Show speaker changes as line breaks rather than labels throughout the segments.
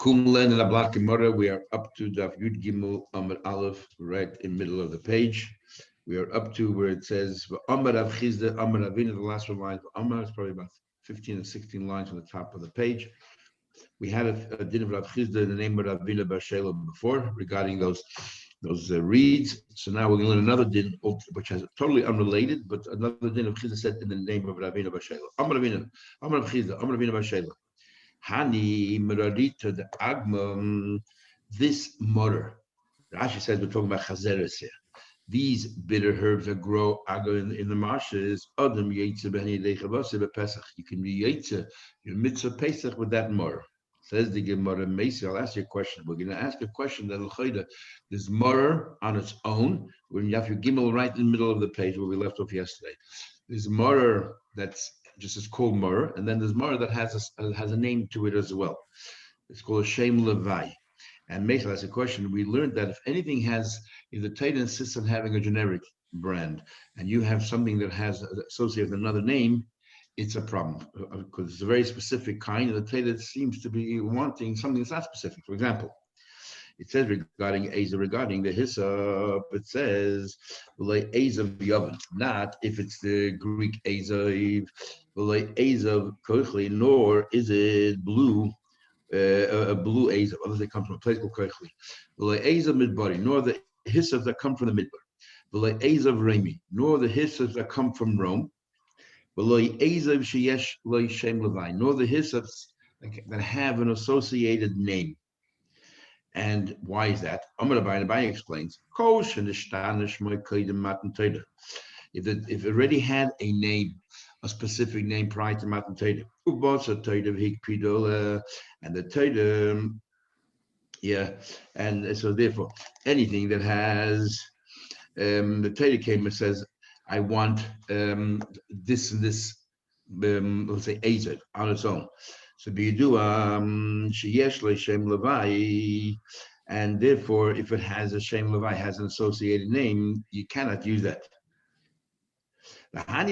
Kumlen and Ablat Gemara, we are up to Daf Yud Gimel Amar Aleph, right in the middle of the page. We are up to where it says Amar Rav Chizda, Amar Ravina, the last line. Amar is probably about 15 or 16 lines on the top of the page. We had a din of Rav Chizda in the name of Ravina Bar Shela before regarding those reeds. So now we're going to learn another din, which is totally unrelated, but another din of Chizda said in the name of Ravina Bar Shela. Amar Ravina, Amar Rav Chizda, Amar Ravina Bar Shela. Hani Merarita the Agma, this murder. Rashi says we're talking about chazeres here. These bitter herbs that grow in the marshes. Adam yaitze b'hani dechavase b'Pesach. You can be yaitze your mitzvah Pesach with that murder. Says the Gemara Meisi. I'll ask you a question. We're going to ask a question that l'chayda this murder on its own. When you have your gimel right in the middle of the page where we left off yesterday. This murder that's just is called murder, and then there's murder that has a name to it as well. It's called a shem levai. And Meisel has a question. We learned that if the Torah insists on having a generic brand, and you have something that has associated with another name, it's a problem because it's a very specific kind, and the Torah seems to be wanting something that's not specific. For example, it says regarding the hyssop, it says Ezav Yavan, not if it's the Greek Ezav, Ezav Kochli, nor is it blue, a blue Ezav, unless they come from a place called Kochli. Ezav Midbari, nor the hyssops that come from the Midbar. Ezav Remi, nor the hyssops that come from Rome. Ezav Sheyesh Lo Shem Levai, nor the hyssops that have an associated name. And why is that? Amar Abaye explains. If it already had a name, a specific name prior to Matan Torah, and the Torah, and so therefore anything that has the Torah came and says, I want this and this, let's say Ezav on its own. So sheyesh le shem levai, and therefore, if it has a shem levai, has an associated name, you cannot use that. On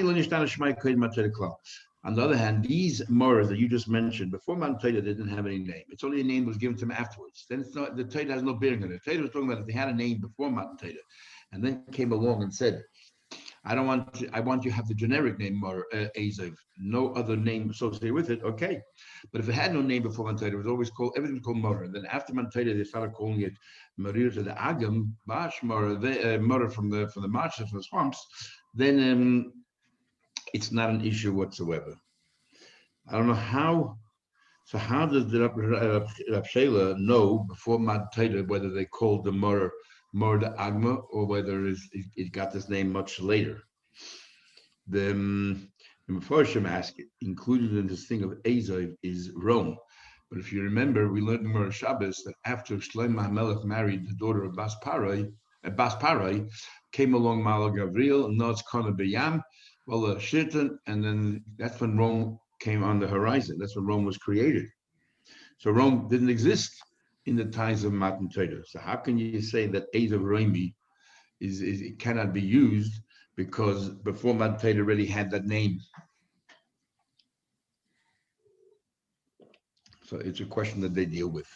the other hand, these moras that you just mentioned before Matan Torah, they didn't have any name. It's only a name that was given to them afterwards. Then it's not, the Torah has no bearing on it. The Torah was talking about if they had a name before Matan Torah, and then came along and said, I want you to have the generic name or Ezav, no other name associated with it. Okay, but if it had no name before Matan Torah, it was always called, everything was called Murder. And then after Matan Torah, they started calling it Marir to the Agam, Bash Murder from the marshes, from the swamps. Then it's not an issue whatsoever. I don't know how. So how does the Rav Shela know before Matan Torah whether they called the Murder Agma, or whether it got this name much later? The Mefarshim ask, included in this thing of Ezav is Rome. But if you remember, we learned in Mor Shabbos that after Shlomo HaMelech married the daughter of Bas Parai, came along Mala Gavriel, and now it's Kana B'Yam, well, Shirtan, and then that's when Rome came on the horizon. That's when Rome was created. So Rome didn't exist in the times of Matan Torah. So how can you say that Ezav Remi it cannot be used because before Matan Torah already had that name? So it's a question that they deal with.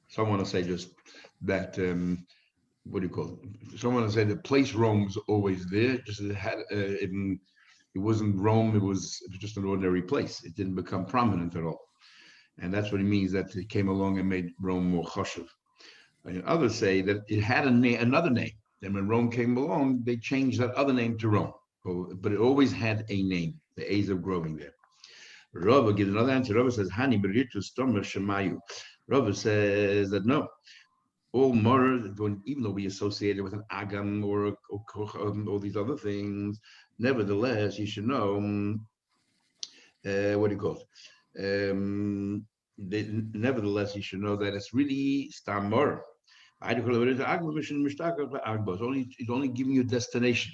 Some want to say just that, what do you call it? Some want to say the place Rome was always there, just it had, it wasn't Rome, it was just an ordinary place. It didn't become prominent at all. And that's what it means that it came along and made Rome more choshev. And others say that it had another name. Then when Rome came along, they changed that other name to Rome. But it always had a name, the Ezav growing there. Rava gives another answer. Rava says, Hani beritu stomer shemayu. Rava says that no, all morar, even though we associate it with an agam or all these other things, nevertheless, you should know, what do you call it? Nevertheless, you should know that it's really stam morar. It's only giving you a destination.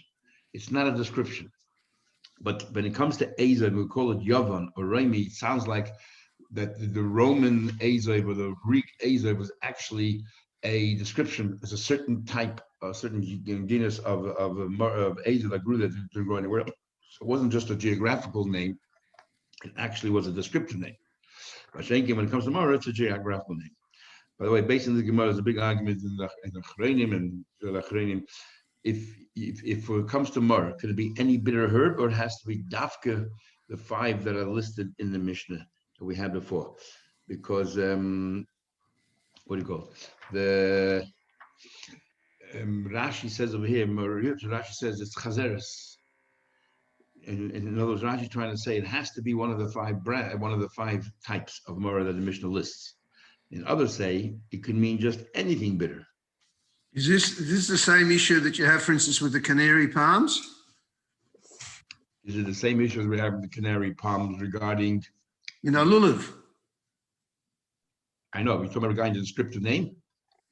It's not a description. But when it comes to Ezav, we call it Yavan or Remi, it sounds like that the Roman Ezav or the Greek Ezav was actually a description as a certain type, a certain genus of Ezav that grew that didn't grow anywhere else. So it wasn't just a geographical name, it actually was a descriptive name. When it comes to Mara, it's a geographical name. By the way, based on the Gemara, there's a big argument in the Chreinim and the Chreinim. If it comes to Mar, could it be any bitter herb, or it has to be Dafka, the 5 that are listed in the Mishnah that we had before? Because what do you call it? The Rashi says over here, Rashi says it's Chazeres. And in other words, Rashi is trying to say it has to be one of the 5 types of Mara that the Mishnah lists. And others say it could mean just anything bitter.
Is this the same issue that you have, for instance, with the canary palms?
Is it the same issue as we have with the canary palms regarding?
Lulav.
I know, we're talking about regarding the descriptive name?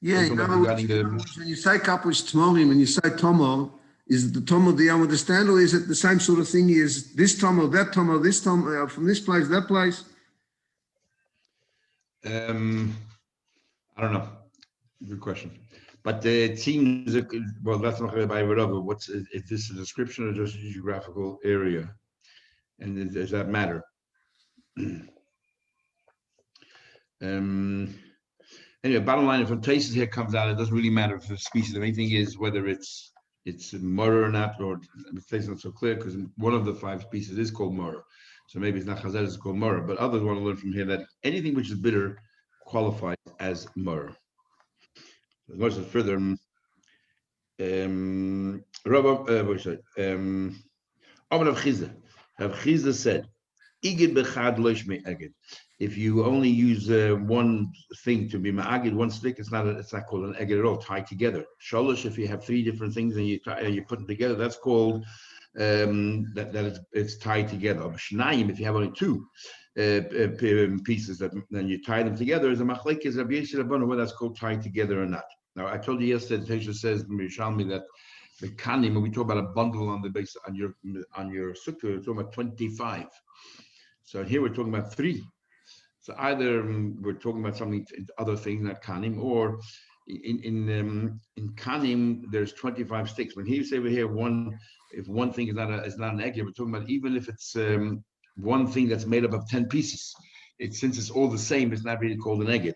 Yeah, when you say kapus tmorim, when you say tomo, is it the tomo that you understand, or is it the same sort of thing as this tomo, that tomo, this tomo, from this place, that place?
I don't know. Good question. But it seems, well, that's not by whatever. If this is a description or just a geographical area? And does that matter? Anyway, bottom line, if a taste here comes out, it doesn't really matter if the species. The main thing is whether it's murder or not, or the taste is not so clear because one of the 5 species is called murder. So maybe it's not chazer, it's called murder. But others want to learn from here that anything which is bitter qualifies as murder. As much as further, Rav Chizda said, Igid bechad loish me'egid. If you only use one thing to be ma'agid, one stick, it's not called an eged at all, tied together. Sholosh, if you have 3 different things and you put them together, that's called it's tied together. Shnayim, if you have only 2 pieces, then you tie them together, is a machlekes Rabbi Yossi Rabbanu, whether that's called tied together or not. Now, I told you yesterday, Tesha says, Mishalmi, that the kanim, when we talk about a bundle on the base on your sukkah, we're talking about 25. So here we're talking about 3. So either we're talking about something, other things, not kanim, or in kanim there's 25 sticks. When he say over here if one thing is not an egg, we're talking about even if it's one thing that's made up of 10 pieces. Since it's all the same, it's not really called an egg.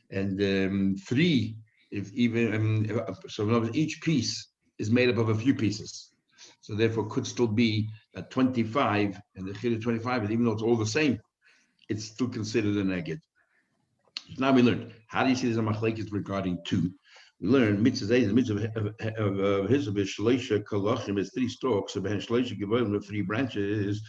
And 3, so in other words, each piece is made up of a few pieces. So therefore, could still be at 25, and the chid of 25 is even though it's all the same, it's still considered an eged. Now we learned. How do you see there's a machlekes regarding 2? We learned mitzvah of his shleisha kalachim is 3 stalks, so behind shleisha gevolim with 3 branches.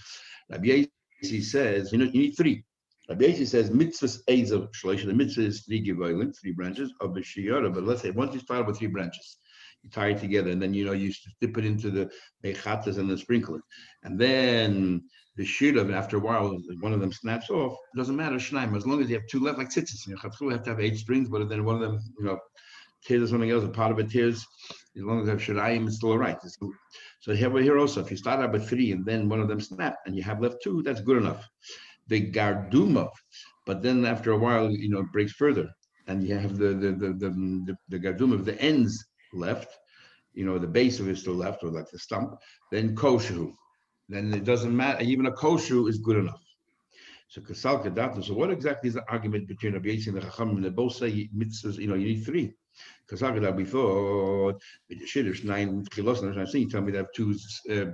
Rabbi Yossi says, you need 3. Rabbi Yossi says mitzvah eiz of shleisha. The mitzvah is 3 gevolim, 3 branches of the shiyara. But let's say once you start with 3 branches, you tie it together, and then you dip it into the mechatas and then sprinkle it, and then the shirav. After a while, one of them snaps off. It doesn't matter, shnaim, as long as you have 2 left, like tzitzis. You have to have 8 strings, but then one of them, tears or something else. A part of it tears. As long as you have shirayim, it's still all right. So here also, if you start out with 3 and then one of them snap, and you have left 2, that's good enough. The gardumov, but then after a while, it breaks further, and you have the gardumov, the ends left, the base of it still left, or like the stump, then kosher. Then it doesn't matter, even a kosher is good enough. So kasal kadata. So what exactly is the argument between Rabbi Yossi and the Chachamim? They both say mitzvahs, you need 3. Kasal kadata, we thought with the shiddush 9 chilos, and I'm saying you tell me they have 2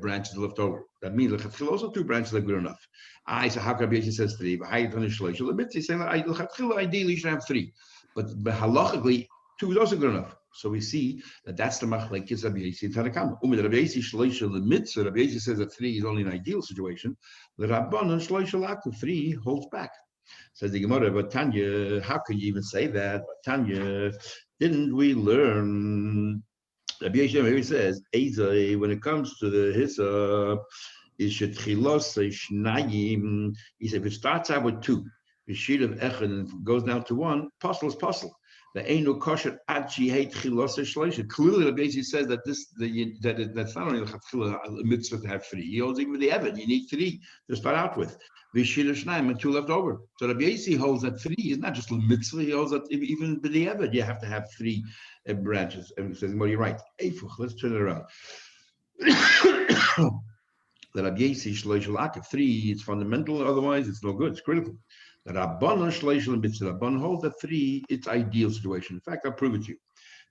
branches left over. That means the chilos 2 branches are good enough. So how Rabbi Yossi says 3, but I don't know. The mitzvah saying that ideally you should have 3, but halachically 2 is also good enough. So we see that's the machlekes Rabbi Yossi and Tanakama. Rabbi Yossi shleisha the mitzvah. Rabbi Yossi says that 3 is only an ideal situation. The Rabbanon shleisha laku, 3 holds back. Says the Gemara, but Tanya, how could you even say that? But Tanya, didn't we learn? Rabbi Yossi says, when it comes to the hyssop, is shetchilos shnayim. He said if it starts out with 2, the sheet of echad and goes down to 1, puzzle is puzzle. The Einu kosher achi hate chilosa shleisha. Clearly, the Beis says that that's not only a mitzvah to have 3. He holds even with the Evan, you need 3 to start out with. V'shira shnayim and 2 left over. So the Beis holds that 3 is not just a mitzvah. He holds that even with the Evan, you have to have 3 branches. And he says, well, you're right. Let's turn it around. The Rabbi Yossi shleisha lakev 3 is fundamental. Otherwise, it's no good. It's critical. The Rabbanon Shleishel and Mitzvah Rabbanon hold that 3, it's ideal situation. In fact, I'll prove it to you.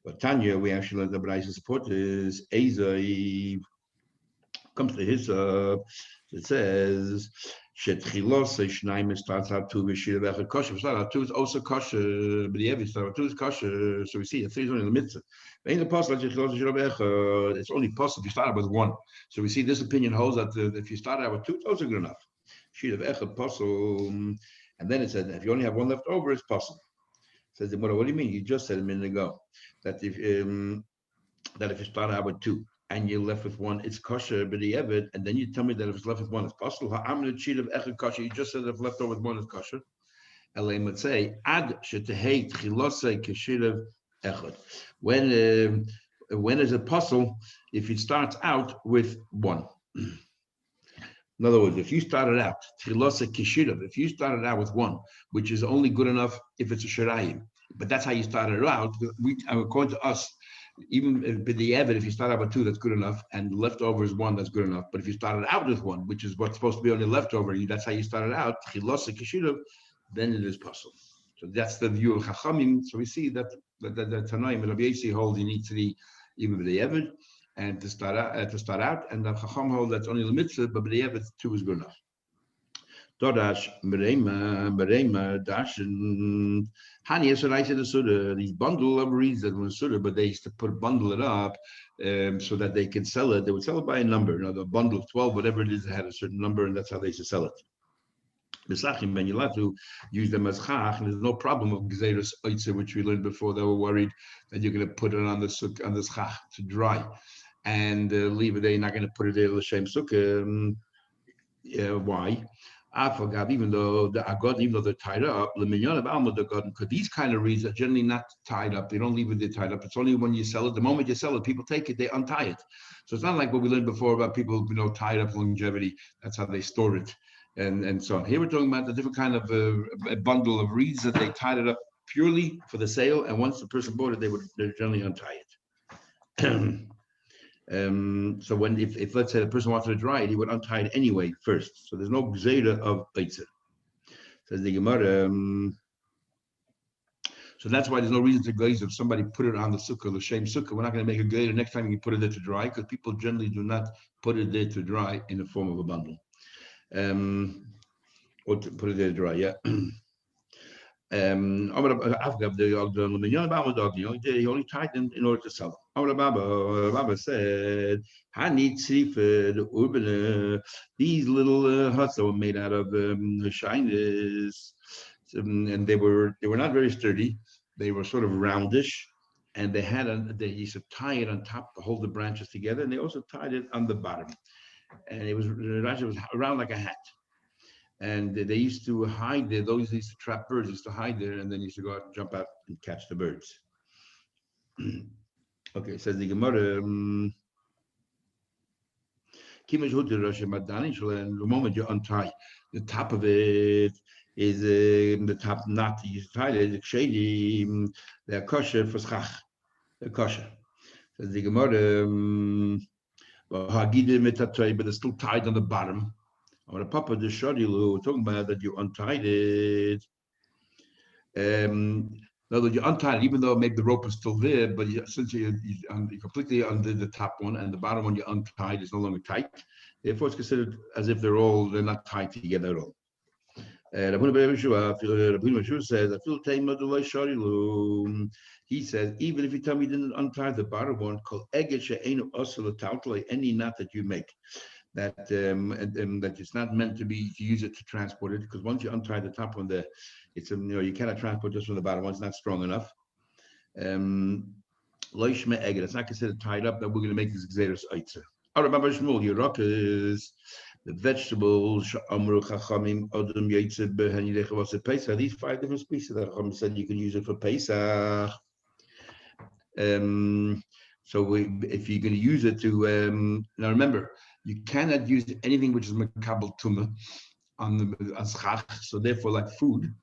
But Tanya, we actually let the Braisa support is Ezai comes to his it says Shetchilos Shnaim starts out to Vishir Becha Kosher. Start out 2 is also kosher, but the Evi start out 2 is kosher. So we see a 3 is only in the mitzvah. In the apostle, it's only possible if you start out with 1. So we see this opinion holds that if you start out with 2, it's also good enough. Shir Becha apostle, and then it said if you only have 1 left over, it's possible. Says the Gemara, what do you mean? You just said a minute ago that if you start out with 2 and you're left with 1, it's kosher, but the Evid, and then you tell me that if it's left with 1, it's possible. I'm going to cheat of echad kosher. You just said if left over with 1 is kosher. Elaim would say ad shetehei tchilosei keshiv echad. When is it possible if it starts out with 1? In other words, if you started out tchilosei keshiv, if you started out with 1, which is only good enough if it's a shirayim, but that's how you started out. According to us, even with the Evid, if you start out with 2, that's good enough, and leftover is 1, that's good enough. But if you started out with 1, which is what's supposed to be on the leftover, that's how you started out, then it is possible. So that's the view of Chachamim. So we see that Tanaim and Rabbi Yossi hold you need to be even with the Evid and to start out, and the Chacham hold that's only the mitzvah, but with the Evid 2 is good enough. Dodash Merema Dash and Hani. So I said the Suda, these bundle of reeds that were Suda, but they used to bundle it up so that they can sell it. They would sell it by a number. The bundle of 12, whatever it is, they had a certain number, and that's how they used to sell it. The Sachim Ben Yilatu use them as chach, and there's no problem of gzeirus oitze, which we learned before. They were worried that you're going to put it on the chach to dry and leave it there. You're not going to put it there l'shem sukkah. Why? I forgot, even though they're tied up, because these kind of reeds are generally not tied up. They don't leave it there tied up. It's only when you sell it. The moment you sell it, people take it, they untie it. So it's not like what we learned before about people, tied up longevity. That's how they store it, and so on. Here we're talking about the different kind of a bundle of reeds that they tied it up purely for the sale, and once the person bought it, they generally untie it. So when if let's say the person wanted to dry it, he would untie it anyway first. So there's no gzeira of eitzer. Says the Gemara. So that's why there's no reason to glaze if somebody put it on the sukkah, the shame sukkah. We're not going to make a gzeira next time you put it there to dry, because people generally do not put it there to dry in the form of a bundle, or to put it there to dry. Yeah. He only tied them in order to sell them. Baba said, these little huts that were made out of shyness, and they were not very sturdy. They were sort of roundish, and they used to tie it on top to hold the branches together, and they also tied it on the bottom, and it was around like a hat. And they used to hide there. Those used to trap birds, used to hide there, and then used to go out and jump out and catch the birds. Okay, it says the Gemara. And the moment you untie, the top of it is the top knot you tie it. It's shady. They're kosher for schach. They're kosher. Says the Gemara. But they're still tied on the bottom. Or the Papa the Shadilu talking about that you untied it. In other words, you untied it, even though maybe the rope is still there, but since you completely undid the top one and the bottom one you untied is no longer tight, therefore it's considered as if they're not tied together at all. He says, even if you tell me you didn't untie the bottom one, any knot that you make, that it's not meant to use it to transport it, because once you untie the top one, you cannot transport just from the bottom one. It's not strong enough. It's not considered tied up. That we're going to make this gzeirus eitzer. Rabbi Shmuel, Yerok is the vegetables. These 5 different species that Chacham said you can use it for Pesach. So if you're going to use it to now remember, you cannot use anything which is mekabel tumah on schach. So therefore, like food,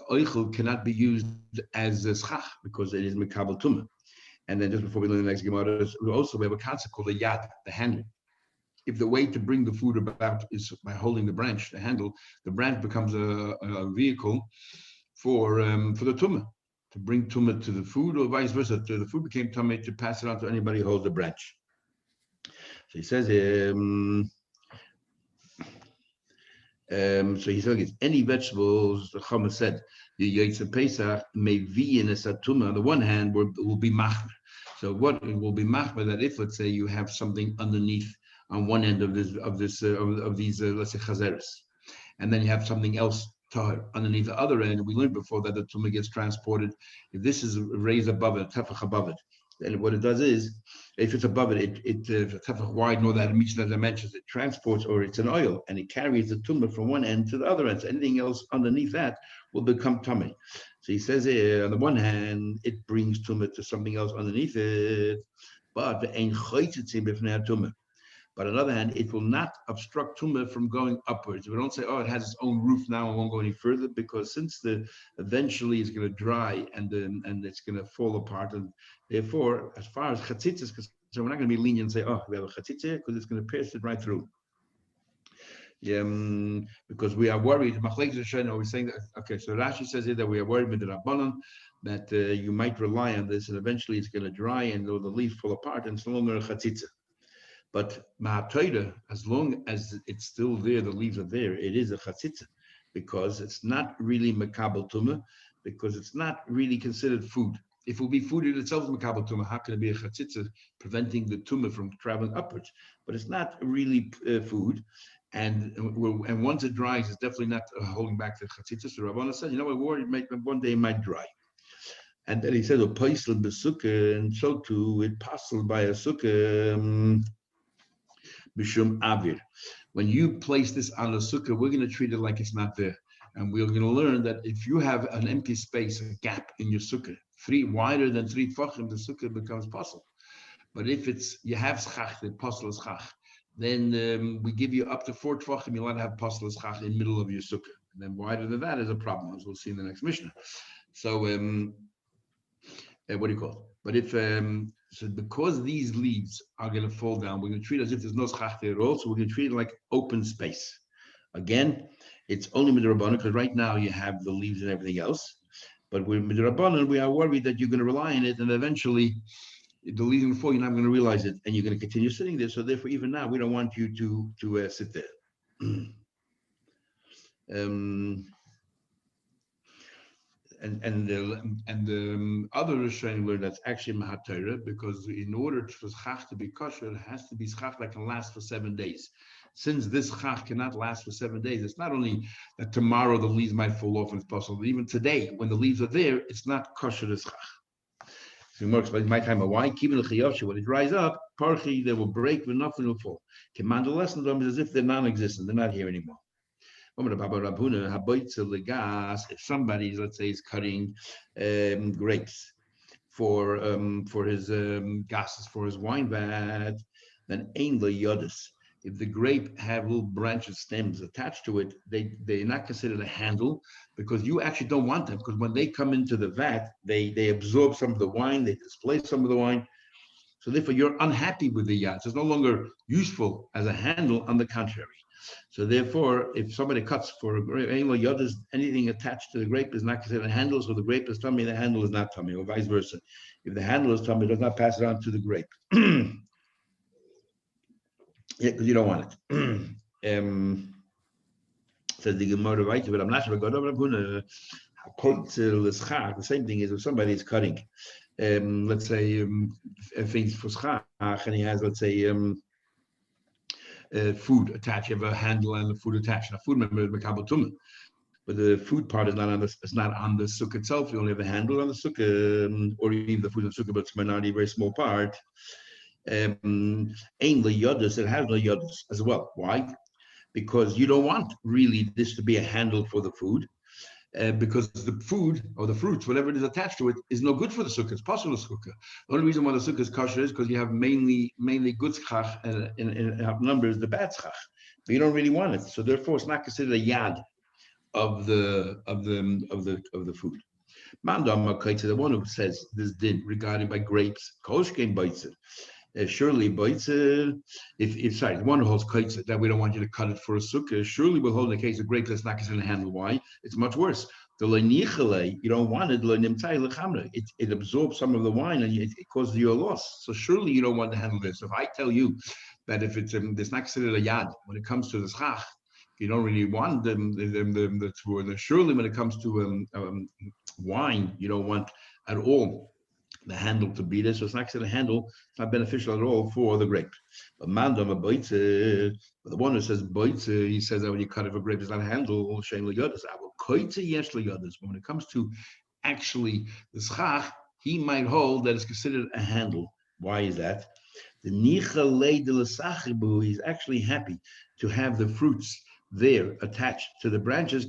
oichel cannot be used as a schach because it is mekabel tumah. And then just before we learn the next Gemara, we have a concept called the yad, the handle. if the way to bring the food about is by holding the branch, the handle, the branch becomes a vehicle for the tumah, to bring tumah to the food, or vice versa. The food became tumah to pass it on to anybody who holds the branch. So he says, so he's saying any vegetables, the Chama said, the Yotze Pesach may be in a satuma. On the one hand, will be machmer. So what it will be machmer, that if, let's say, you have something underneath on one end of these let's say chazeres, and then you have something else underneath the other end. We learned before that the tumah gets transported. If this is raised above it, tefach above it, then what it does is, if it's above it, it tefach wide, nor that it meets the dimensions, it transports, or it's an oil, and it carries the tumah from one end to the other end. So anything else underneath that will become tummy. So he says here, on the one hand, it brings tumah to something else underneath it, but the ein chaytzitzi b'fnei tumah. But on the other hand, it will not obstruct tumah from going upwards. We don't say, oh, it has its own roof now and won't go any further, because since eventually it's going to dry and it's going to fall apart, and therefore, as far as chatzitz is concerned, we're not going to be lenient and say, oh, we have a chatzitz here, because it's going to pierce it right through. Because we are worried. We're saying that, okay, so Rashi says here that we are worried with the Rabbanon that you might rely on this, and eventually it's going to dry and the leaves fall apart, and it's no longer a chatzitz. But Ma'atayra, as long as it's still there, the leaves are there, it is a chatzitza, because it's not really makabel tumah, because it's not really considered food. If it will be food in itself, makabel tumah, how can it be a chatzitza, preventing the tumah from traveling upwards? But it's not really food, and once it dries, it's definitely not holding back the chatzitza. So Rabbana said, you know, we're worried one day it might dry. And then he said, "Paisel b'sukkah," and so too it passed by a sukkah. Bishum Avir. When you place this on the sukkah, we're going to treat it like it's not there. And we're going to learn that if you have an empty space, a gap in your sukkah, wider than 3 tfachim, the sukkah becomes possible. But if you have schach, the possible is schach, then we give you up to 4 tfachim, you'll not have possible schach in the middle of your sukkah. And then wider than that is a problem, as we'll see in the next Mishnah. So, what do you call it? But if so, because these leaves are going to fall down, we're going to treat it as if there's no schach there at all. So we're going to treat it like open space. Again, it's only midrabanan, because right now you have the leaves and everything else. But with midrabanan, we are worried that you're going to rely on it, and eventually the leaves will fall. You're not going to realize it, and you're going to continue sitting there. So therefore, even now, we don't want you to sit there. And the other Rishonim learn that's actually Mahatayra, because in order for schach to be kosher, it has to be schach that can last for 7 days. Since this schach cannot last for 7 days, it's not only that tomorrow the leaves might fall off and it's possible, but even today, when the leaves are there, it's not kosher as schach. So more explains my time. Why? When it dries up, parchi, they will break, but nothing will fall. Command the lesson is as if they're non-existent, they're not here anymore. If somebody, let's say, is cutting grapes for his gases, for his wine vat, then ein lo yodis. If the grape have little branches, stems attached to it, they're not considered a handle, because you actually don't want them, because when they come into the vat, they absorb some of the wine, they displace some of the wine. So therefore, you're unhappy with the yad. It's no longer useful as a handle, on the contrary. So therefore, if somebody cuts for a grape, anything attached to the grape is not considered a handle, so the grape is tummy, the handle is not tummy, or vice versa. If the handle is tummy, it does not pass it on to the grape. Yeah, because you don't want it. Says the Gemara, right? But I'm not sure. The same thing is if somebody is cutting, let's say, things for schach, and he has, let's say, food attached. You have a handle and the food attached. Now, food member is mekabel tumah, but the food part is not on the sukkah itself. You only have the handle on the sukkah, or even the food on the sukkah, but it's a minority, very small part. Ein le yodus, it has no yodus as well. Why? Because you don't want really this to be a handle for the food, because the food or the fruits, whatever it is attached to it, is no good for the sukkah. It's possible sukkah. The only reason why the sukkah is kosher is because you have mainly good schach, and in numbers the bad schach. But you don't really want it, so therefore it's not considered a yad of the food. Mandam Makaita, the one who says this din regarding by grapes, koshkein baitzit. Surely, if sorry, one holds kaitza that we don't want you to cut it for a sukkah. Surely we'll hold in the case of grape that's not considered a handle. Why? It's much worse. The loinichale, you don't want it. It absorbs some of the wine and it causes you a loss. So surely you don't want to handle this. So if I tell you that if it's not considered a yad when it comes to the schach, you don't really want surely when it comes to wine, you don't want at all the handle to be there, so it's not considered a handle. It's not beneficial at all for the grape. But the one who says boitze, he says that when you cut it for grape, it's not a handle. Shein leyodas. But when it comes to actually the schach, he might hold that it's considered a handle. Why is that? The nicha de l'sachibu, he's actually happy to have the fruits there attached to the branches.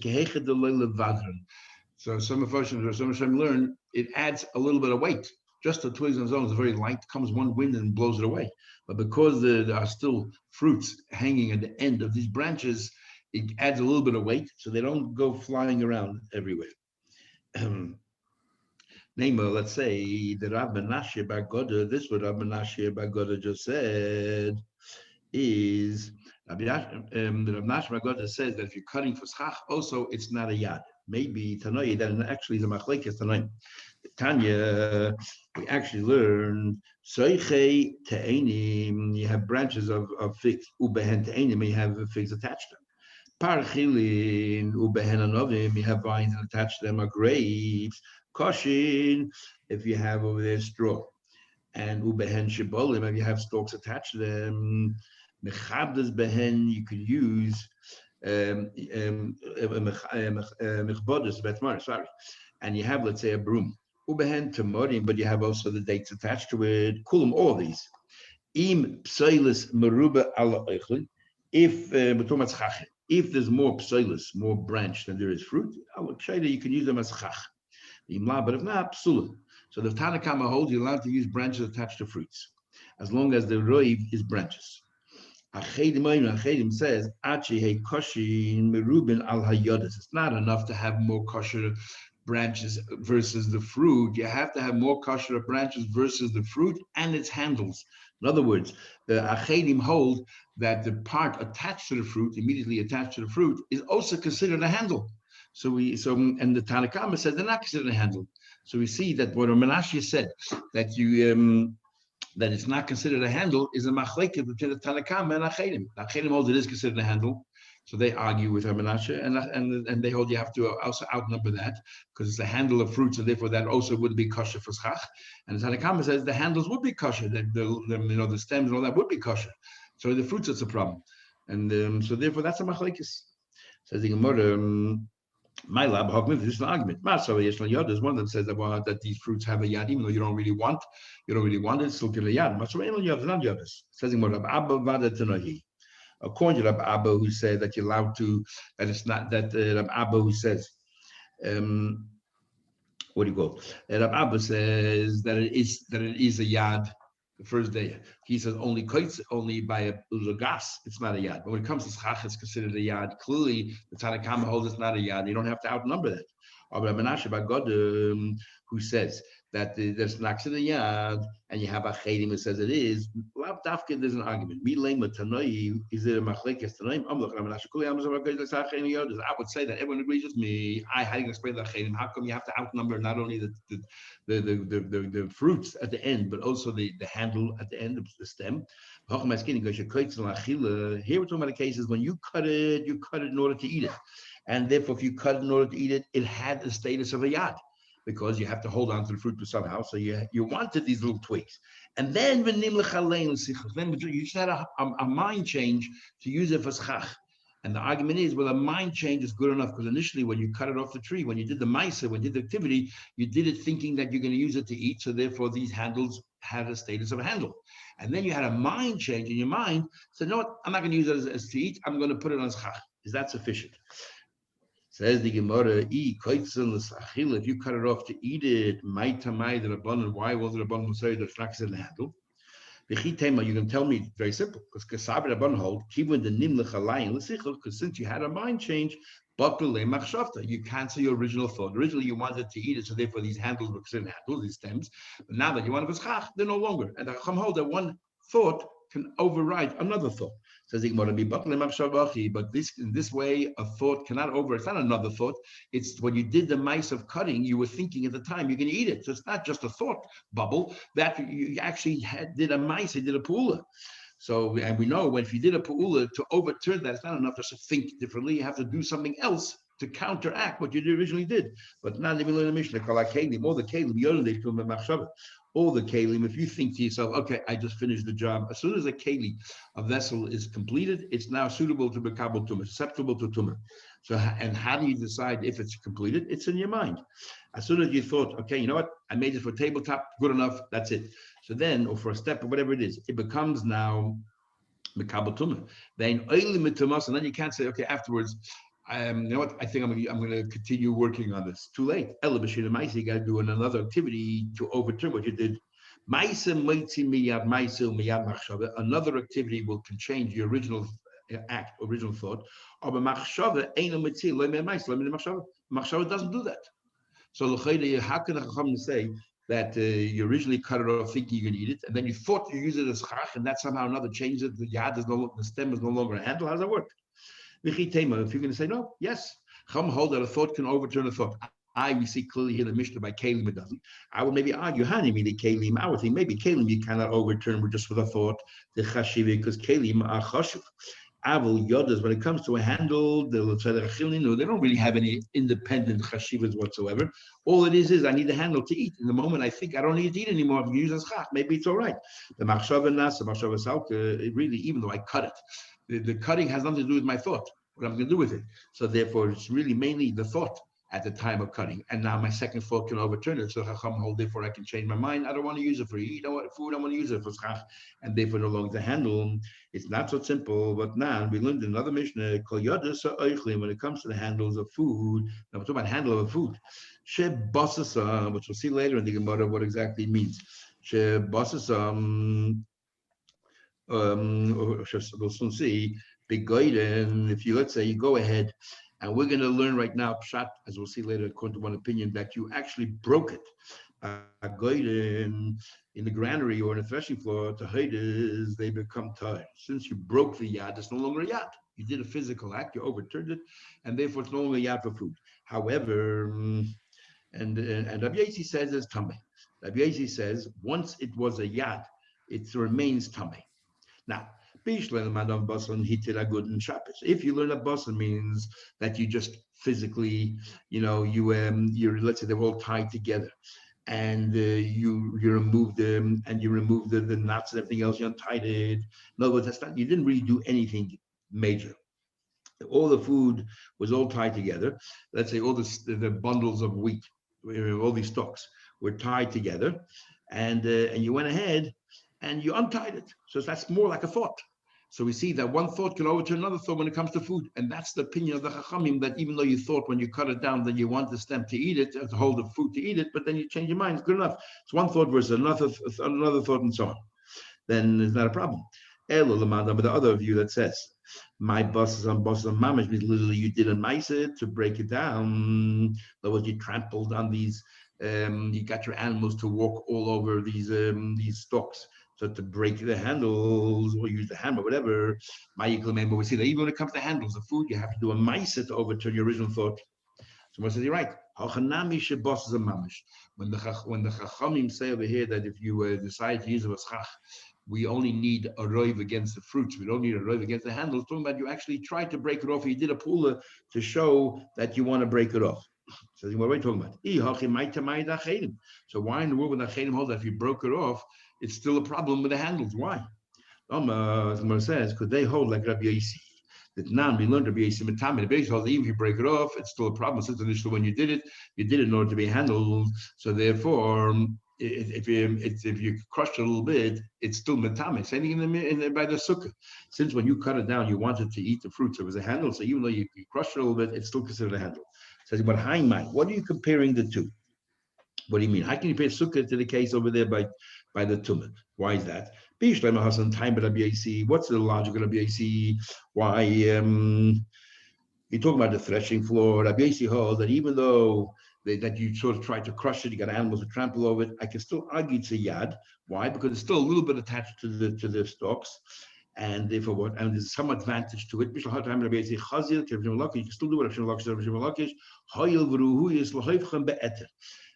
So some of us learn it adds a little bit of weight. Just the twigs and zones are very light, comes one wind and blows it away. But because there are still fruits hanging at the end of these branches, it adds a little bit of weight, so they don't go flying around everywhere. Let's say the Rav Menashe Bar Goda, this what Rav Menashe Bar Goda just said is the Rav Menashe Bar Goda says that if you're cutting for schach, also it's not a yad. Maybe Tanoy that actually is a machlekes Tanoy. Tanya, we actually learned soiche te'enim. You have branches of figs. Ubehen te'enim, you have figs attached to them. Parchilin ubehen anovim, you have vines attached to them, are grapes. Koshin, if you have over there straw, and ubehen shibolim, if you have stalks attached to them. Mechabdas behen, you could use sorry, and you have, let's say, a broom. Ubehen tamorim, but you have also the dates attached to it. Kulam, all of these. Im psoilis meruba ala oichlin. If there's more psoilis, more branch than there is fruit, you can use them as chach. But if not, psulim. So the Tanakama holds you're allowed to use branches attached to fruits, as long as the roiv is branches. Achedim says, it's not enough to have more kosher branches versus the fruit. You have to have more kosher branches versus the fruit and its handles. In other words, the Achedim hold that the part attached to the fruit, immediately attached to the fruit, is also considered a handle. And the Tanakama said they're not considered a handle. So we see that what Menashe said, that you that it's not considered a handle, is a machlekes between the Tanakama and Achedim. Achedim holds it is considered a handle, so they argue with Menashe, and they hold you have to also outnumber that because it's a handle of fruits, and therefore that also would be kosher for schach. And the Tanakama says the handles would be kosher, the stems and all that would be kosher. So the fruits, it's a problem, and so therefore that's a machlekes. Says the Gemara. My lab this is an argument. There's one of them says that these fruits have a yad, even though you don't really want it, still give a yad. Says according to Rab Abba, who said that you're allowed to, that it's not that Rab Abba who says, what do you call it? Rab Abba says that it is a yad. The first day, he says only by a lugas, it's not a yad. But when it comes to schach, it's considered a yad. Clearly, the Tanakama holds it's not a yad. You don't have to outnumber that. Or Menashe Bar Goda, who says that there's not considered a yad, and you have Achedim who says it is. There's an argument. Is it a machlekes tanoim? I would say that everyone agrees with me. I hadn't explained the Achedim. How come you have to outnumber not only the fruits at the end, but also the handle at the end of the stem? Here we're talking about the cases when you cut it in order to eat it. And therefore, if you cut it in order to eat it, it had the status of a yad, because you have to hold on to the fruit somehow. So you wanted these little twigs. And then you just had a mind change to use it for schach. And the argument is, well, a mind change is good enough, because initially when you cut it off the tree, when you did the maisa, when you did the activity, you did it thinking that you're going to use it to eat. So therefore, these handles had a status of a handle. And then you had a mind change in your mind. So, no, I'm not going to use it as to eat. I'm going to put it on schach. Is that sufficient? Says the Gemara, if you cut it off to eat it, why was it abundant say that it's not considered a handle? You can tell me very simple, because because since you had a mind change, you cancel your original thought. Originally you wanted to eat it, so therefore these handles were considered handles, these stems. But now that you want to schach, they're no longer. And the Chacham hold that one thought can override another thought. Says the Gemara, but this in this way, a thought cannot over. It's not another thought. It's when you did the mice of cutting, you were thinking at the time you're going to eat it. So it's not just a thought bubble that you actually did a mice, you did a pula. So, and we know when if you did a pula to overturn that, it's not enough just to think differently. You have to do something else to counteract what you originally did. But not even in the Mishnah, all the kelim, all the kelim, if you think to yourself, okay, I just finished the job. As soon as a keli, a vessel is completed, it's now suitable to bekabel tumah, susceptible to tumah. So, and how do you decide if it's completed? It's in your mind. As soon as you thought, okay, you know what, I made it for tabletop, good enough, that's it. So then, or for a step or whatever it is, it becomes now bekabel tumah. Then and then you can't say, okay, afterwards, you know what? I think I'm going to continue working on this. Too late. You got to do another activity to overturn what you did. Another activity can change the original act, original thought. Machshava doesn't do that. So how can a chacham say that you originally cut it off thinking you're going to eat it, and then you thought you use it as chach, and that somehow another changes it? The stem is no longer a handle. How does that work? If you're going to say no, yes. Chum hold that a thought can overturn a thought. We see clearly here the Mishnah by Kalim it doesn't. I would maybe argue, Hani, the Kalim. I would think maybe Kalim you cannot overturn just with a thought, the Chashiv, because Kalim are Chashiv. Avil Yodas, when it comes to a handle, they don't really have any independent Chashivas whatsoever. All it is I need a handle to eat. In the moment I think I don't need to eat anymore, if you use as chach, maybe it's all right. The Machshava Nas, the Machshava Salka, really, even though I cut it, the cutting has nothing to do with my thought, what I'm going to do with it. So therefore, it's really mainly the thought at the time of cutting. And now my second thought can overturn it. So Chacham hold, therefore I can change my mind. I don't want to use it for food. I want to use it for schach, and therefore no longer to handle. It's not so simple. But now we learned another Mishnah, when it comes to the handles of food. Now we're talking about handle of food. Which we'll see later in the Gemara what exactly it means. We'll soon see. If you, let's say you go ahead, and we're going to learn right now, pshat, as we'll see later, according to one opinion, that you actually broke it. In the granary or in the threshing floor, tahidis, they become tired. Since you broke the yad, it's no longer a yad. You did a physical act, you overturned it, and therefore it's no longer a yad for food. However, and Rabbi Yossi says it's tameh. Rabbi Yossi says once it was a yad, it remains tameh. Now, if you learn that basan means that you just physically, you're, let's say they're all tied together, and you remove them, and you remove the knots and everything else, you untied it. In other words, you didn't really do anything major. All the food was all tied together. Let's say all the bundles of wheat, all these stalks were tied together, and you went ahead and you untied it. So that's more like a thought. So we see that one thought can overturn another thought when it comes to food. And that's the opinion of the Chachamim, that even though you thought when you cut it down that you want the stem to eat it, to hold the food to eat it, but then you change your mind, it's good enough. It's one thought versus another thought and so on. Then it's not a problem. But the other view that says, my bosses on mamish means literally you did a maisa to break it down. In other words, you trampled on these, you got your animals to walk all over these stalks. So to break the handles or use the hammer, whatever, but we see that even when it comes to handles of food, you have to do a maisa to overturn your original thought. So says you're right. When the Chachamim say over here that if you decide to use a schach, we only need a roiv against the fruits. We don't need a roiv against the handles. Talking about you actually tried to break it off. You did a pula to show that you want to break it off. So what are we talking about? So why in the world would the Achedim hold that if you broke it off, it's still a problem with the handles? Why? Gemara says, could they hold like Rabbi Yossi? That now we learned Rabbi Yossi Matami. The base holds even if you break it off, it's still a problem. Since initially when you did it in order to be handled. So therefore, if you crushed it a little bit, it's still metame. Same thing by the sukkah. Since when you cut it down, you wanted to eat the fruits. It was a handle. So even though you crushed it a little bit, it's still considered a handle. Says, but what are you comparing the two? What do you mean? How can you compare sukkah to the case over there by the tumah? Why is that? What's the logic of Rabbi Yossi? Why you talking about the threshing floor? Rabbi Yossi holds that even though that you sort of try to crush it. You got animals that trample over it. I can still argue it's a yad. Why? Because it's still a little bit attached to the stalks, and therefore what? And there's some advantage to it. You can still do it.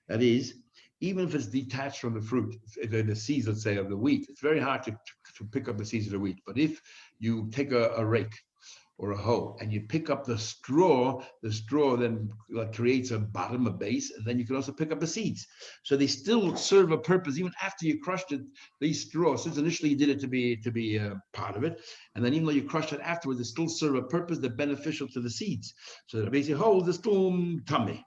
That is, even if it's detached from the fruit, the seeds, let's say, of the wheat, it's very hard to pick up the seeds of the wheat. But if you take a rake or a hoe and you pick up the straw then creates a bottom, a base, and then you can also pick up the seeds. So they still serve a purpose even after you crushed it. These straws, since initially you did it to be part of it, and then even though you crushed it afterwards, they still serve a purpose that's beneficial to the seeds. So the basic holes are still tummy.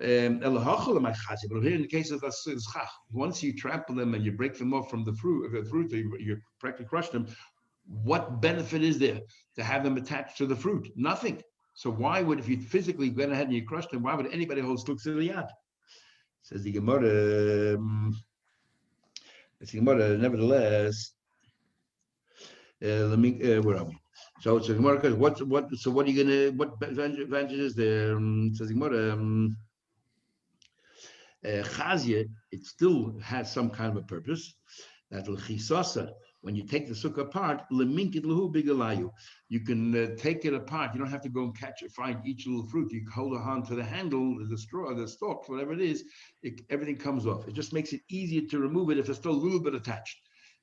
But here in the case of the schach, once you trample them and you break them off from the fruit, you practically crush them. What benefit is there to have them attached to the fruit? Nothing. So why would, if you physically went ahead and you crushed them, why would anybody hold stukes in the yad? Says the Gemara. Nevertheless, let me. Where are we? So it's a Gemara. What are you gonna? What advantage is there? Says the Gemara. Chazia, it still has some kind of a purpose. That l'chisasa, when you take the sukkah apart, leminkit lahu bigalayu, you can take it apart. You don't have to go and find each little fruit. You hold on to the handle, the straw, the stalk, whatever it is. Everything comes off. It just makes it easier to remove it if there's still a little bit attached.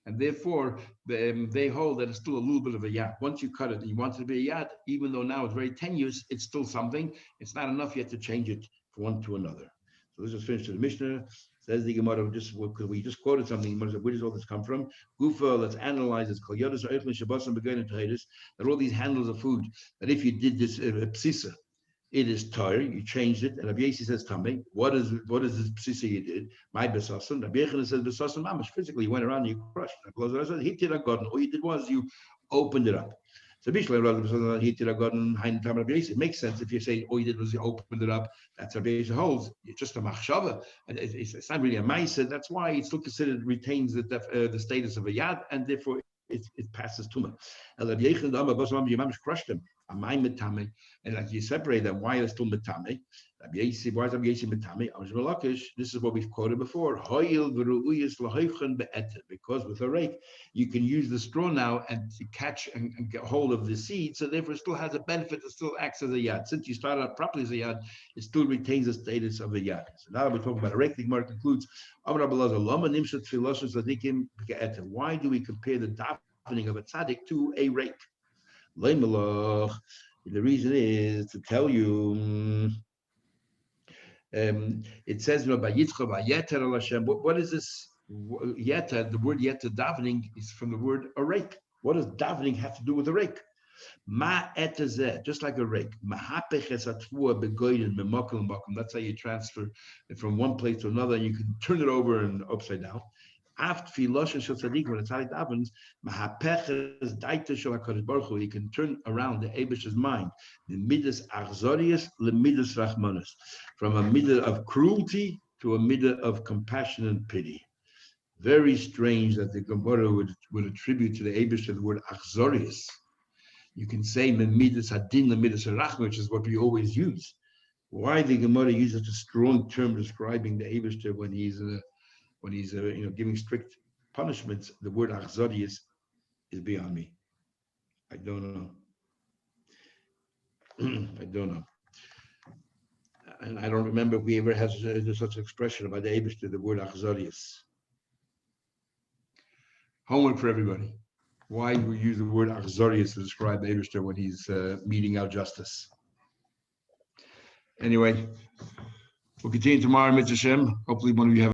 And therefore, they hold that it's still a little bit of a yad. Once you cut it and you want it to be a yad, even though now it's very tenuous, it's still something. It's not enough yet to change it from one to another. So let's just finish the Mishnah. Says the Gemara, because we just quoted something. Where does all this come from? Gufa, let's analyze this. That all these handles of food, that if you did this psisa, it is tire. You changed it, and Rabbi Yossi says tamei. What is this psisa you did? My besasan. Rabbi Yechon says besasan mamash. Physically, you went around and you crushed it. All you did was you opened it up. So it makes sense if you say all you did was you opened it up. That's Rabbi Yossi holds. It's just a machshava. It's not really a ma'aseh. That's why it's still considered retains the status of a yad, and therefore it passes tuma. And Rabbi Yechon crushed them. And like you separate them, why is still metame? Why is Rabbi Yossi metame? This is what we've quoted before. Because with a rake, you can use the straw now and to catch and get hold of the seed. So therefore, it still has a benefit. It still acts as a yad. Since you started out properly as a yad, it still retains the status of a yad. So now we're talking about a rake. The Gemara concludes. Why do we compare the davening of a tzaddik to a rake? The reason is to tell you. It says, what is this? Yeta, the word yeta davening is from the word a rake. What does davening have to do with a rake? Ma etazeh, just like a rake. That's how you transfer it from one place to another, and you can turn it over and upside down. After Filoshin Shel Tzaddik, when a tzaddik davens, Mahapeches Daita Shel HaKadosh Baruch Hu, he can turn around the Eibish's mind, the midas achzorius, the midas rachmanos, from a midah of cruelty to a midah of compassion and pity. Very strange that the Gemara would attribute to the Eibish the word achzorius. You can say midas hadin, the midas rachman, which is what we always use. Why the Gemara uses such a strong term describing the Eibish when he's giving strict punishments? The word achzorius is beyond me. I don't know. I don't know. And I don't remember if we ever had such an expression about the Eibishter, the word achzorius. Homework for everybody. Why do we use the word achzorius to describe the Eibishter when he's meting out justice? Anyway, we'll continue tomorrow, Mitzvah Shem. Hopefully one of you have